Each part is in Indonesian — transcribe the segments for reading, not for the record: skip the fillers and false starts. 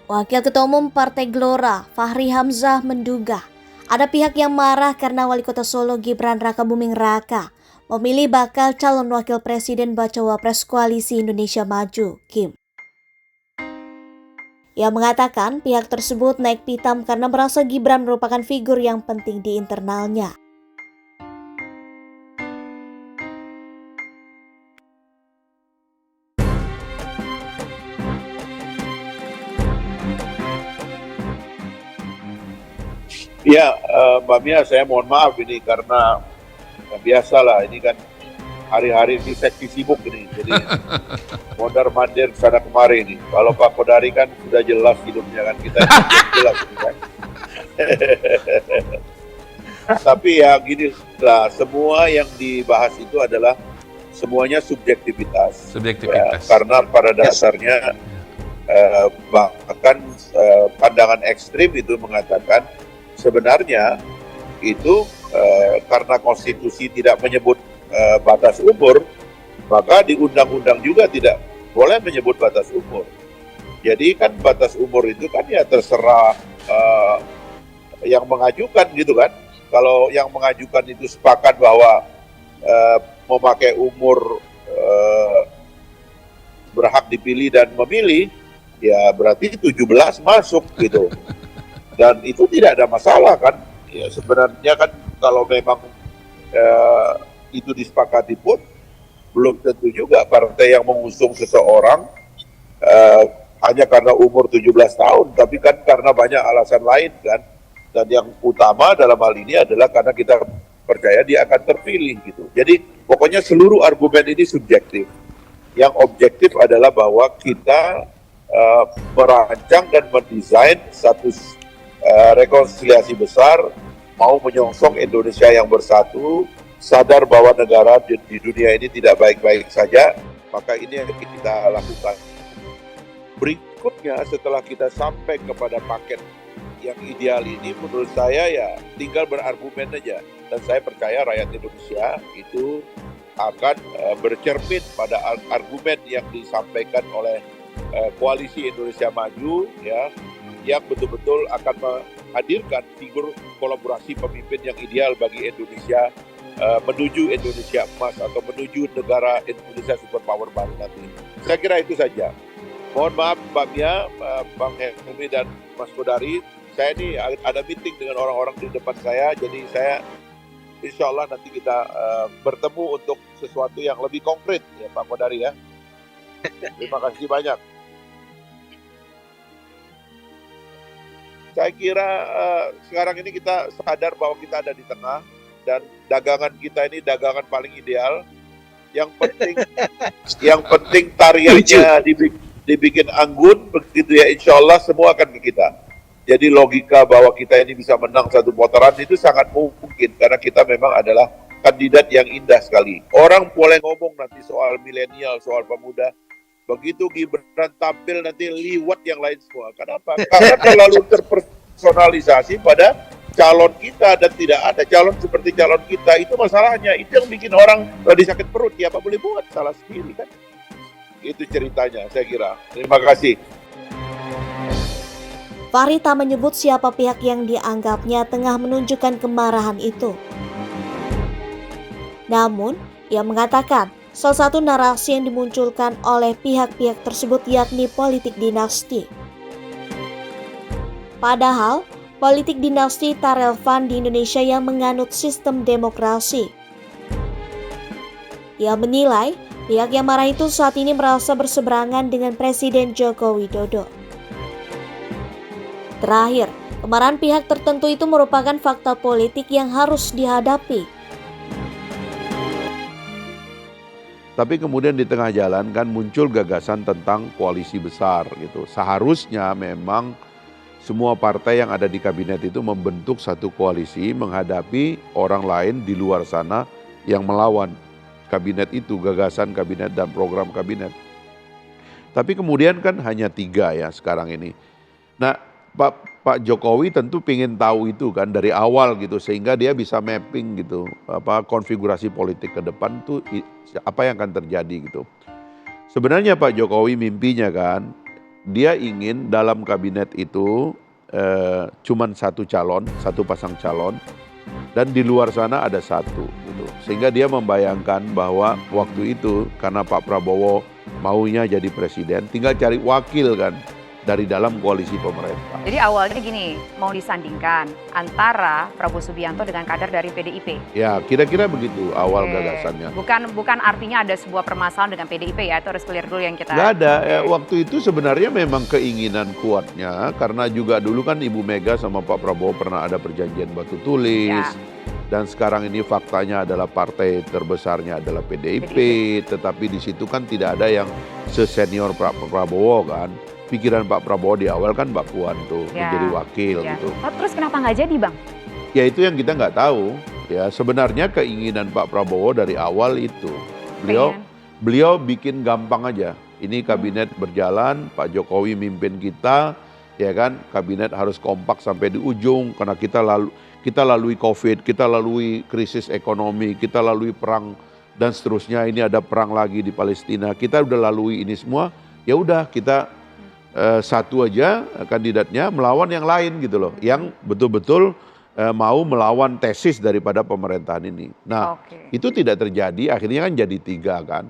Wakil Ketua Umum Partai Gelora, Fahri Hamzah menduga ada pihak yang marah karena Wali Kota Solo Gibran Rakabuming Raka memilih bakal calon Wakil Presiden Bacawa Pres Koalisi Indonesia Maju, Kim. Ia mengatakan pihak tersebut naik pitam karena merasa Gibran merupakan figur yang penting di internalnya. Ya, Mbak Mia, saya mohon maaf ini karena biasalah ini kan hari-hari ini seksi sibuk ini, jadi mondar-mandir sana kemari ini. Kalau Pak Kodari kan sudah jelas hidupnya kan, kita jelas ini kan. Tapi ya gini lah, semua yang dibahas itu adalah semuanya subjektivitas. Subjektivitas. Ya, karena pada dasarnya bahkan pandangan ekstrim itu mengatakan sebenarnya itu karena konstitusi tidak menyebut batas umur, maka di undang-undang juga tidak boleh menyebut batas umur. Jadi kan batas umur itu kan ya terserah yang mengajukan gitu kan. Kalau yang mengajukan itu sepakat bahwa memakai umur berhak dipilih dan memilih, ya berarti 17 masuk gitu. Dan itu tidak ada masalah kan. Ya, sebenarnya kan kalau memang itu disepakati pun belum tentu juga partai yang mengusung seseorang hanya karena umur 17 tahun, tapi kan karena banyak alasan lain kan. Dan yang utama dalam hal ini adalah karena kita percaya dia akan terpilih gitu. Jadi pokoknya seluruh argumen ini subjektif. Yang objektif adalah bahwa kita merancang dan mendesain satu rekonsiliasi besar, mau menyongsong Indonesia yang bersatu, sadar bahwa negara di dunia ini tidak baik-baik saja, maka ini yang kita lakukan. Berikutnya setelah kita sampai kepada paket yang ideal ini, menurut saya ya tinggal berargumen aja. Dan saya percaya rakyat Indonesia itu akan bercermin pada argumen yang disampaikan oleh Koalisi Indonesia Maju, ya, yang betul-betul akan menghadirkan figur kolaborasi pemimpin yang ideal bagi Indonesia menuju Indonesia emas atau menuju negara Indonesia superpower baru nanti. Saya kira itu saja. Mohon maaf Mbak Mia, Bang Helmi dan Mas Kodari, saya ini ada meeting dengan orang-orang di depan saya, jadi saya insya Allah nanti kita bertemu untuk sesuatu yang lebih konkret ya Pak Kodari ya. Terima kasih banyak. Saya kira sekarang ini kita sadar bahwa kita ada di tengah dan dagangan kita ini dagangan paling ideal. Yang penting tariannya dibikin anggun, begitu ya, insya Allah semua akan ke kita. Jadi logika bahwa kita ini bisa menang satu putaran itu sangat mungkin karena kita memang adalah kandidat yang indah sekali. Orang boleh ngomong nanti soal milenial, soal pemuda. Begitu Gibran tampil nanti liwat yang lain semua. Kenapa? Karena terlalu terpersonalisasi pada calon kita dan tidak ada calon seperti calon kita. Itu masalahnya. Itu yang bikin orang lagi sakit perut. Ya apa boleh buat, salah sendiri kan. Itu ceritanya saya kira. Terima kasih. Fahri tak menyebut siapa pihak yang dianggapnya tengah menunjukkan kemarahan itu. Namun, ia mengatakan salah satu narasi yang dimunculkan oleh pihak-pihak tersebut yakni politik dinasti. Padahal, politik dinasti tak relevan di Indonesia yang menganut sistem demokrasi. Ia menilai pihak yang marah itu saat ini merasa berseberangan dengan Presiden Joko Widodo. Terakhir, kemarahan pihak tertentu itu merupakan fakta politik yang harus dihadapi. Tapi kemudian di tengah jalan kan muncul gagasan tentang koalisi besar gitu. Seharusnya memang semua partai yang ada di kabinet itu membentuk satu koalisi menghadapi orang lain di luar sana yang melawan kabinet itu, gagasan kabinet dan program kabinet. Tapi kemudian kan hanya 3 ya sekarang ini. Nah Pak Jokowi tentu pengen tahu itu kan dari awal gitu sehingga dia bisa mapping gitu konfigurasi politik ke depan tuh apa yang akan terjadi gitu. Sebenarnya Pak Jokowi mimpinya kan dia ingin dalam kabinet itu cuman satu pasang calon, dan di luar sana ada satu gitu. Sehingga dia membayangkan bahwa waktu itu karena Pak Prabowo maunya jadi presiden, tinggal cari wakil kan dari dalam koalisi pemerintah. Jadi awalnya gini, mau disandingkan antara Prabowo Subianto dengan kader dari PDIP. Ya, kira-kira begitu awal gagasannya. Bukan artinya ada sebuah permasalahan dengan PDIP ya, itu harus clear dulu yang kita. Nggak ada, waktu itu sebenarnya memang keinginan kuatnya, karena juga dulu kan Ibu Mega sama Pak Prabowo pernah ada perjanjian batu tulis. Ya. Dan sekarang ini faktanya adalah partai terbesarnya adalah PDIP. Tetapi di situ kan tidak ada yang sesenior Pak Prabowo kan. Pikiran Pak Prabowo di awal kan Mbak Puan tuh menjadi wakil gitu. Terus kenapa nggak jadi, Bang? Ya itu yang kita nggak tahu. Ya sebenarnya keinginan Pak Prabowo dari awal itu. Beliau bikin gampang aja. Ini kabinet berjalan, Pak Jokowi mimpin kita, ya kan? Kabinet harus kompak sampai di ujung karena kita lalui Covid, kita lalui krisis ekonomi, kita lalui perang dan seterusnya. Ini ada perang lagi di Palestina. Kita udah lalui ini semua. Ya udah kita satu aja kandidatnya melawan yang lain gitu loh, yang betul-betul mau melawan tesis daripada pemerintahan ini. Nah, itu tidak terjadi, akhirnya kan jadi 3 kan.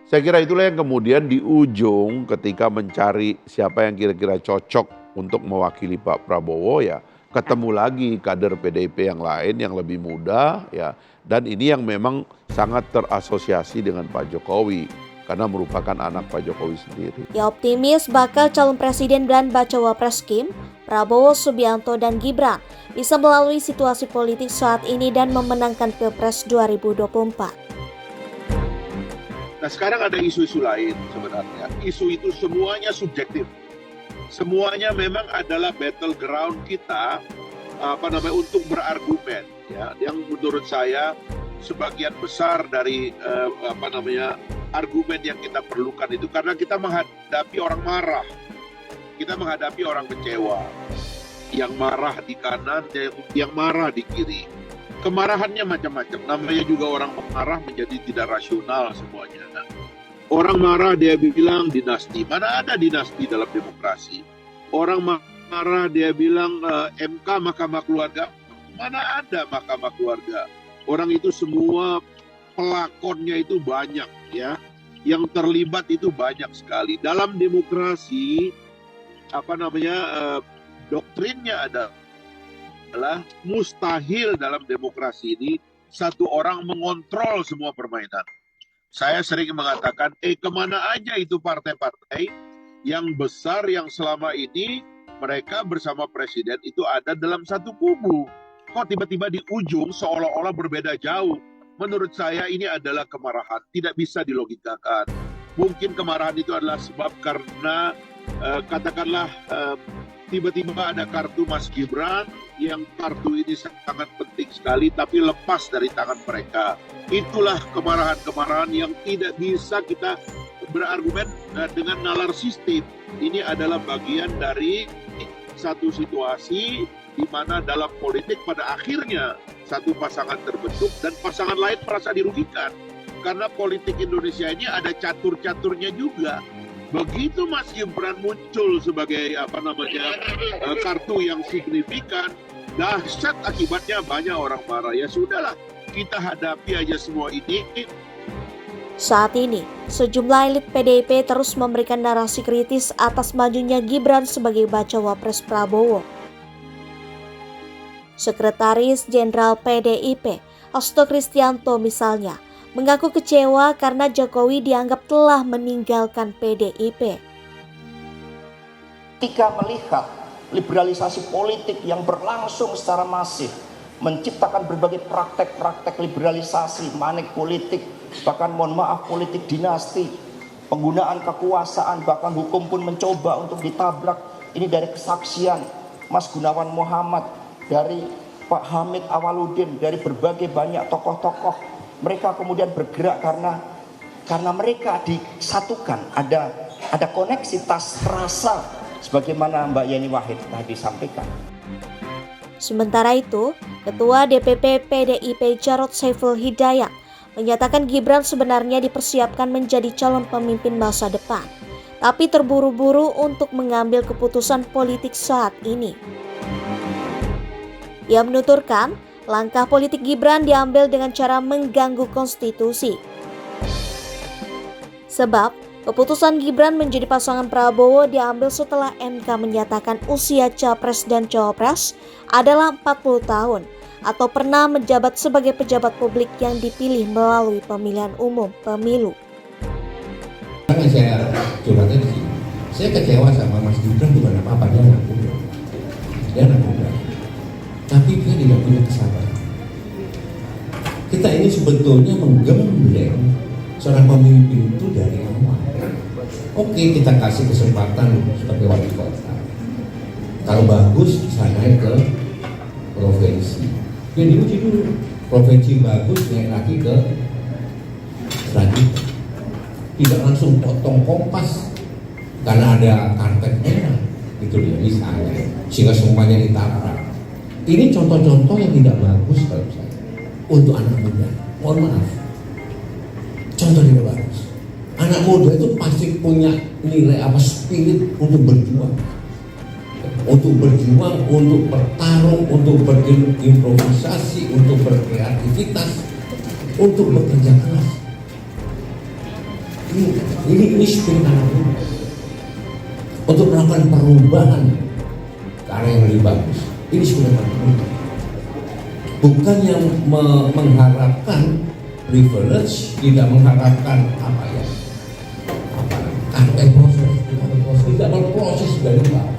Saya kira itulah yang kemudian di ujung ketika mencari siapa yang kira-kira cocok untuk mewakili Pak Prabowo, ya ketemu lagi kader PDIP yang lain yang lebih muda ya, dan ini yang memang sangat terasosiasi dengan Pak Jokowi. Karena merupakan anak Pak Jokowi sendiri. Ia optimis bakal calon presiden dan bacawa pres Kim, Prabowo Subianto dan Gibran bisa melalui situasi politik saat ini dan memenangkan Pilpres 2024. Nah sekarang ada isu-isu lain sebenarnya. Isu itu semuanya subjektif. Semuanya memang adalah battleground kita untuk berargumen. Ya, yang menurut saya sebagian besar dari argumen yang kita perlukan itu karena kita menghadapi orang marah, kita menghadapi orang kecewa, yang marah di kanan, yang marah di kiri. Kemarahannya macam-macam, namanya juga orang marah menjadi tidak rasional semuanya. Orang marah dia bilang dinasti, mana ada dinasti dalam demokrasi? Orang marah dia bilang MK Mahkamah Keluarga, mana ada Mahkamah Keluarga? Orang itu semua pelakonnya itu banyak ya, yang terlibat itu banyak sekali. Dalam demokrasi, doktrinnya adalah mustahil dalam demokrasi ini satu orang mengontrol semua permainan. Saya sering mengatakan, kemana aja itu partai-partai yang besar yang selama ini mereka bersama presiden itu ada dalam satu kubu. Kok tiba-tiba di ujung seolah-olah berbeda jauh. Menurut saya ini adalah kemarahan, tidak bisa dilogikakan. Mungkin kemarahan itu adalah sebab karena katakanlah tiba-tiba ada kartu Mas Gibran, yang kartu ini sangat penting sekali tapi lepas dari tangan mereka. Itulah kemarahan-kemarahan yang tidak bisa kita berargumen dengan nalar sistem. Ini adalah bagian dari satu situasi di mana dalam politik pada akhirnya satu pasangan terbentuk dan pasangan lain merasa dirugikan. Karena politik Indonesia ini ada catur-caturnya juga. Begitu Mas Gibran muncul sebagai kartu yang signifikan, dahsyat akibatnya banyak orang marah. Ya sudahlah, kita hadapi aja semua ini. Saat ini, sejumlah elit PDIP terus memberikan narasi kritis atas majunya Gibran sebagai bacawa pres Prabowo. Sekretaris Jenderal PDIP, Hasto Kristianto misalnya, mengaku kecewa karena Jokowi dianggap telah meninggalkan PDIP. Ketika melihat liberalisasi politik yang berlangsung secara masif, menciptakan berbagai praktek-praktek liberalisasi, manik politik, bahkan politik dinasti, penggunaan kekuasaan, bahkan hukum pun mencoba untuk ditabrak. Ini dari kesaksian Mas Gunawan Muhammad, dari Pak Hamid Awaludin, dari berbagai banyak tokoh-tokoh. Mereka kemudian bergerak karena mereka disatukan, ada koneksitas rasa sebagaimana Mbak Yeni Wahid tadi sampaikan. Sementara itu, Ketua DPP PDIP Jarod Saiful Hidayat menyatakan Gibran sebenarnya dipersiapkan menjadi calon pemimpin masa depan. tapi terburu-buru untuk mengambil keputusan politik saat ini. Ia menuturkan, langkah politik Gibran diambil dengan cara mengganggu konstitusi. Sebab, keputusan Gibran menjadi pasangan Prabowo diambil setelah MK menyatakan usia Capres dan Cawapres adalah 40 tahun atau pernah menjabat sebagai pejabat publik yang dipilih melalui pemilihan umum pemilu. Saya curhatnya di sini. Saya kecewa sama Mas Gibran bukan apa-apa, dia anak muda. Tapi dia tidak punya kesabaran. Kita ini sebetulnya menggembleng seorang pemimpin itu dari awal. Oke, kita kasih kesempatan sebagai wali kota. Kalau bagus bisa naik ke provinsi. Dia diuji dulu. Provinsi bagus naik lagi ke selanjutnya. Tidak langsung potong kompas karena ada karpet merah, gitu dia misalnya, sehingga semuanya ditabrak. Ini contoh-contoh yang tidak bagus kalau saya untuk anak muda. Mohon maaf, contoh tidak bagus. Anak muda itu pasti punya nilai spirit untuk berjuang, untuk bertarung, untuk berimprovisasi, untuk berkreativitas, untuk bekerja keras. Ini spirit anak muda untuk melakukan perubahan ke arah yang lebih bagus. Ini sudah anak bukan yang mengharapkan privilege, tidak mengharapkan proses, tidak berproses dari bawah.